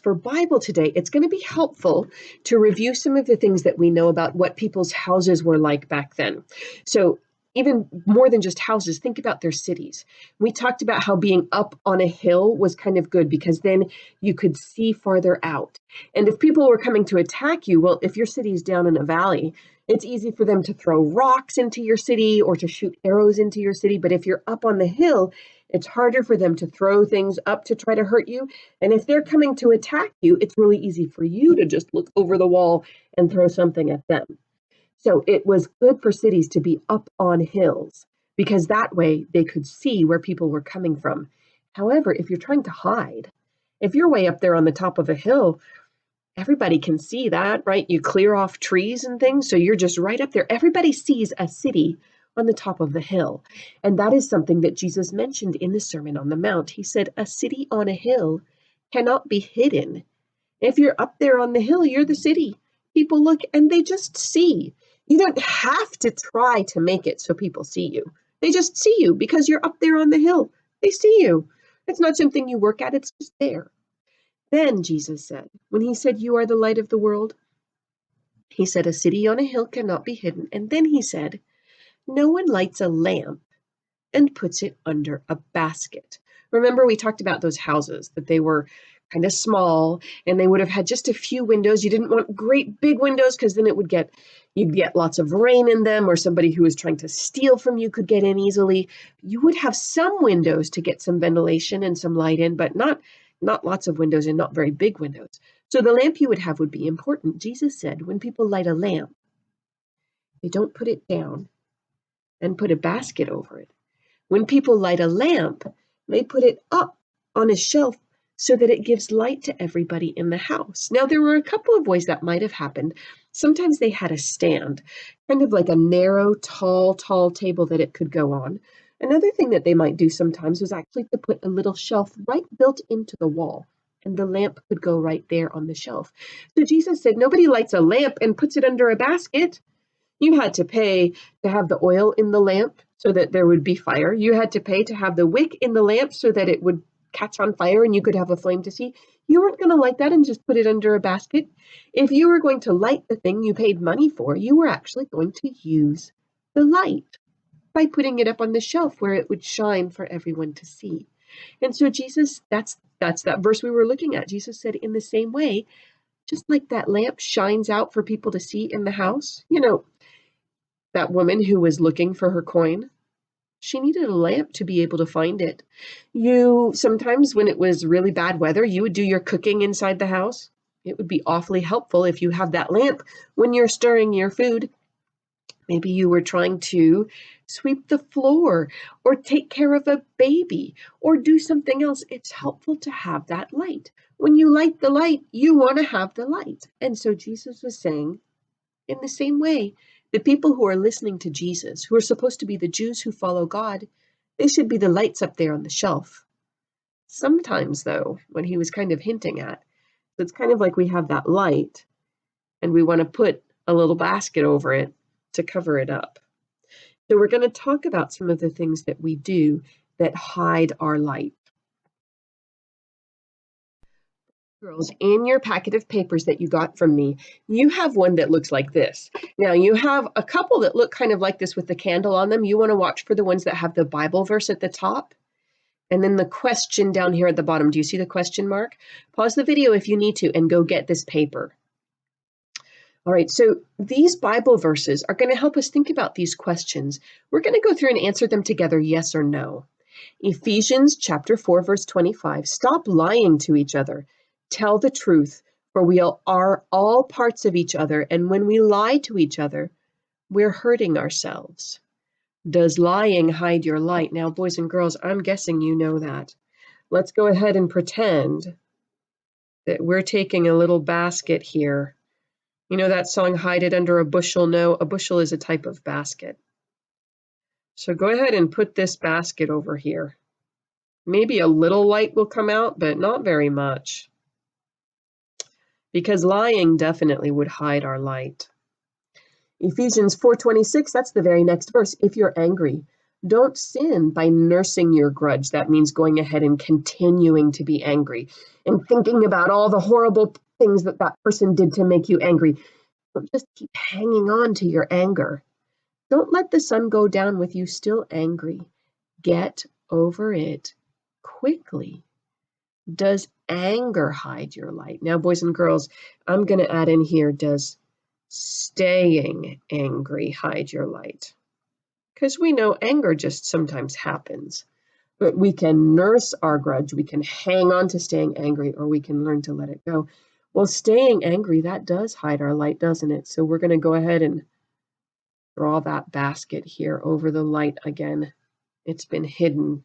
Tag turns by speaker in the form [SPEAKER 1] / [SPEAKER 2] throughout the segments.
[SPEAKER 1] For Bible today, it's going to be helpful to review some of the things that we know about what people's houses were like back then. So, even more than just houses, think about their cities. We talked about how being up on a hill was kind of good because then you could see farther out. And if people were coming to attack you, well, if your city is down in a valley, it's easy for them to throw rocks into your city or to shoot arrows into your city. But if you're up on the hill, it's harder for them to throw things up to try to hurt you. And if they're coming to attack you, it's really easy for you to just look over the wall and throw something at them. So it was good for cities to be up on hills because that way they could see where people were coming from. However, if you're trying to hide, if you're way up there on the top of a hill, everybody can see that, right? You clear off trees and things, so you're just right up there. Everybody sees a city on the top of the hill. And that is something that Jesus mentioned in the Sermon on the Mount. He said, a city on a hill cannot be hidden. If you're up there on the hill, you're the city. People look and they just see. You don't have to try to make it so people see you. They just see you because you're up there on the hill. They see you. It's not something you work at, it's just there. Then Jesus said, when he said, you are the light of the world, he said, a city on a hill cannot be hidden. And then he said, no one lights a lamp and puts it under a basket. Remember, we talked about those houses, that they were kind of small and they would have had just a few windows. You didn't want great big windows because then you'd get lots of rain in them, or somebody who was trying to steal from you could get in easily. You would have some windows to get some ventilation and some light in, but not lots of windows and not very big windows. So the lamp you would have would be important. Jesus said, when people light a lamp, they don't put it down and put a basket over it. When people light a lamp, they put it up on a shelf so that it gives light to everybody in the house. Now, there were a couple of ways that might have happened. Sometimes they had a stand, kind of like a narrow, tall table that it could go on. Another thing that they might do sometimes was actually to put a little shelf right built into the wall, and the lamp could go right there on the shelf. So Jesus said, nobody lights a lamp and puts it under a basket. You had to pay to have the oil in the lamp so that there would be fire. You had to pay to have the wick in the lamp so that it would catch on fire and you could have a flame to see. You weren't going to light that and just put it under a basket. If you were going to light the thing you paid money for, you were actually going to use the light by putting it up on the shelf where it would shine for everyone to see. And so Jesus, that's that verse we were looking at. Jesus said, in the same way, just like that lamp shines out for people to see in the house, that woman who was looking for her coin, she needed a lamp to be able to find it. You sometimes, when it was really bad weather, you would do your cooking inside the house. It would be awfully helpful if you have that lamp when you're stirring your food. Maybe you were trying to sweep the floor or take care of a baby or do something else. It's helpful to have that light. When you light the light, you want to have the light. And so Jesus was saying, in the same way, the people who are listening to Jesus, who are supposed to be the Jews who follow God, they should be the lights up there on the shelf. Sometimes, though, when he was kind of hinting at, it's kind of like we have that light and we want to put a little basket over it to cover it up. So we're going to talk about some of the things that we do that hide our light. Girls, in your packet of papers that you got from me, you have one that looks like this. Now, you have a couple that look kind of like this with the candle on them. You want to watch for the ones that have the Bible verse at the top. And then the question down here at the bottom. Do you see the question mark? Pause the video if you need to and go get this paper. All right, so these Bible verses are going to help us think about these questions. We're going to go through and answer them together, yes or no. Ephesians chapter 4, verse 25. Stop lying to each other. Tell the truth, for we are all parts of each other, and when we lie to each other, we're hurting ourselves. Does lying hide your light? Now, boys and girls, I'm guessing you know that. Let's go ahead and pretend that we're taking a little basket here. You know that song, Hide It Under a Bushel? No, a bushel is a type of basket. So go ahead and put this basket over here. Maybe a little light will come out, but not very much. Because lying definitely would hide our light. Ephesians 4:26, that's the very next verse. If you're angry, Don't sin by nursing your grudge. That means going ahead and continuing to be angry and thinking about all the horrible things that that person did to make you angry. Don't just keep hanging on to your anger. Don't let the sun go down with you still angry. Get over it quickly. Does anger hide your light? Now, boys and girls, I'm going to add in here, does staying angry hide your light? Because we know anger just sometimes happens, but we can nurse our grudge. We can hang on to staying angry, or we can learn to let it go. Well, staying angry, that does hide our light, doesn't it? So we're going to go ahead and draw that basket here over the light again. It's been hidden.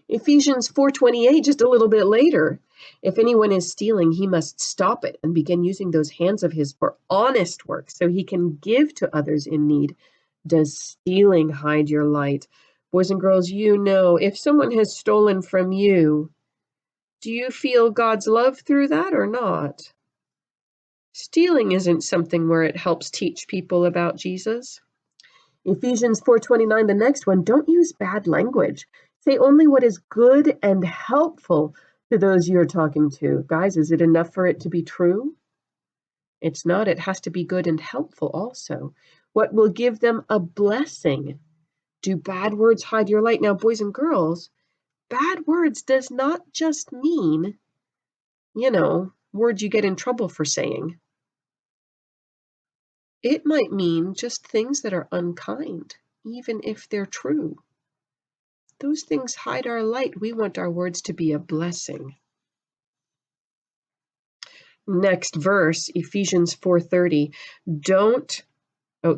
[SPEAKER 1] Ephesians 4:28, just a little bit later. If anyone is stealing, he must stop it and begin using those hands of his for honest work so he can give to others in need. Does stealing hide your light? Boys and girls, you know, if someone has stolen from you, do you feel God's love through that or not? Stealing isn't something where it helps teach people about Jesus. Ephesians 4:29, the next one, don't use bad language. Say only what is good and helpful to those you're talking to. Guys, is it enough for it to be true? It's not. It has to be good and helpful also. What will give them a blessing? Do bad words hide your light? Now, boys and girls, bad words does not just mean, words you get in trouble for saying. It might mean just things that are unkind, even if they're true. Those things hide our light. We want our words to be a blessing. Next verse, Ephesians 4:30.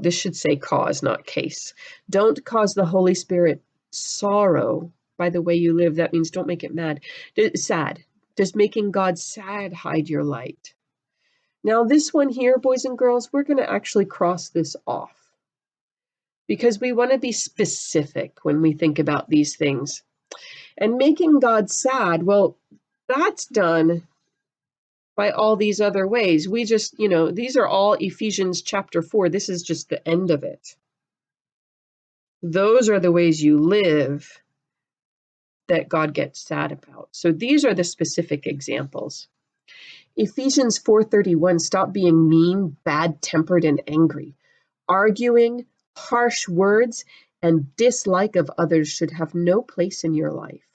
[SPEAKER 1] This should say cause, not case. Don't cause the Holy Spirit sorrow by the way you live. That means don't make it sad. Does making God sad hide your light? Now this one here, boys and girls, we're going to actually cross this off because we want to be specific when we think about these things. And making God sad, well, that's done by all these other ways. We just, these are all Ephesians chapter 4. This is just the end of it. Those are the ways you live that God gets sad about. So these are the specific examples. Ephesians 4:31, stop being mean, bad-tempered, and angry. Arguing, harsh words, and dislike of others should have no place in your life.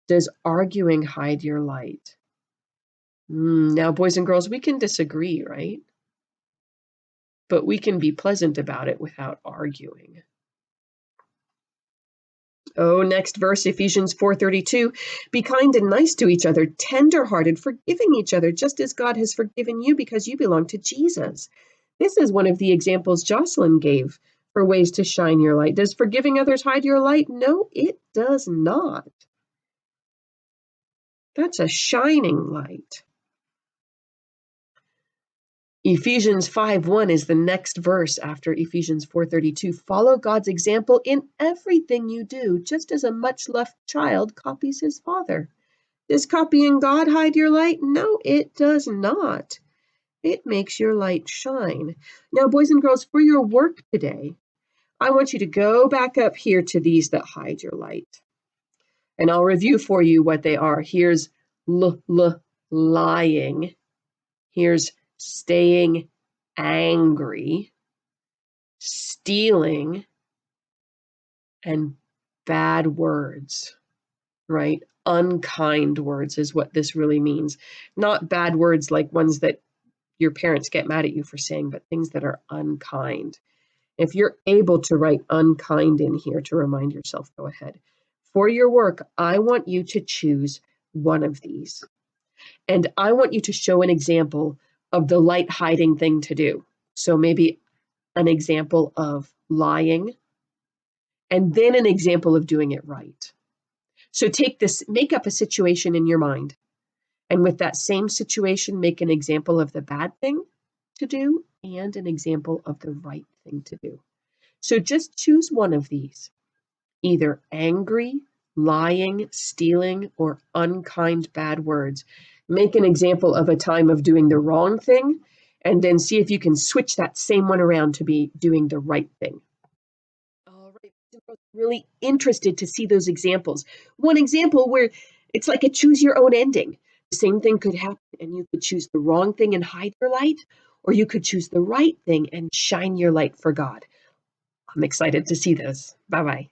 [SPEAKER 1] Does arguing hide your light? Now, boys and girls, we can disagree, right? But we can be pleasant about it without arguing. Next verse, Ephesians 4:32. Be kind and nice to each other, tender-hearted, forgiving each other, just as God has forgiven you because you belong to Jesus. This is one of the examples Jocelyn gave for ways to shine your light. Does forgiving others hide your light? No, it does not. That's a shining light. Ephesians 5:1 is the next verse after Ephesians 4:32. Follow God's example in everything you do, just as a much-loved child copies his father. Does copying God hide your light? No, it does not. It makes your light shine. Now, boys and girls, for your work today, I want you to go back up here to these that hide your light. And I'll review for you what they are. Here's lying. Here's staying angry, stealing, and bad words, right? Unkind words is what this really means. Not bad words like ones that your parents get mad at you for saying, but things that are unkind. If you're able to write unkind in here to remind yourself, go ahead. For your work, I want you to choose one of these. And I want you to show an example of the light hiding thing to do. So maybe an example of lying, and then an example of doing it right. So make up a situation in your mind. And with that same situation, make an example of the bad thing to do and an example of the right thing to do. So just choose one of these, either angry, lying, stealing, or unkind bad words. Make an example of a time of doing the wrong thing, and then see if you can switch that same one around to be doing the right thing. All really interested to see those examples. One example where it's like a choose your own ending. The same thing could happen, and you could choose the wrong thing and hide your light, or you could choose the right thing and shine your light for God. I'm excited to see this. Bye bye.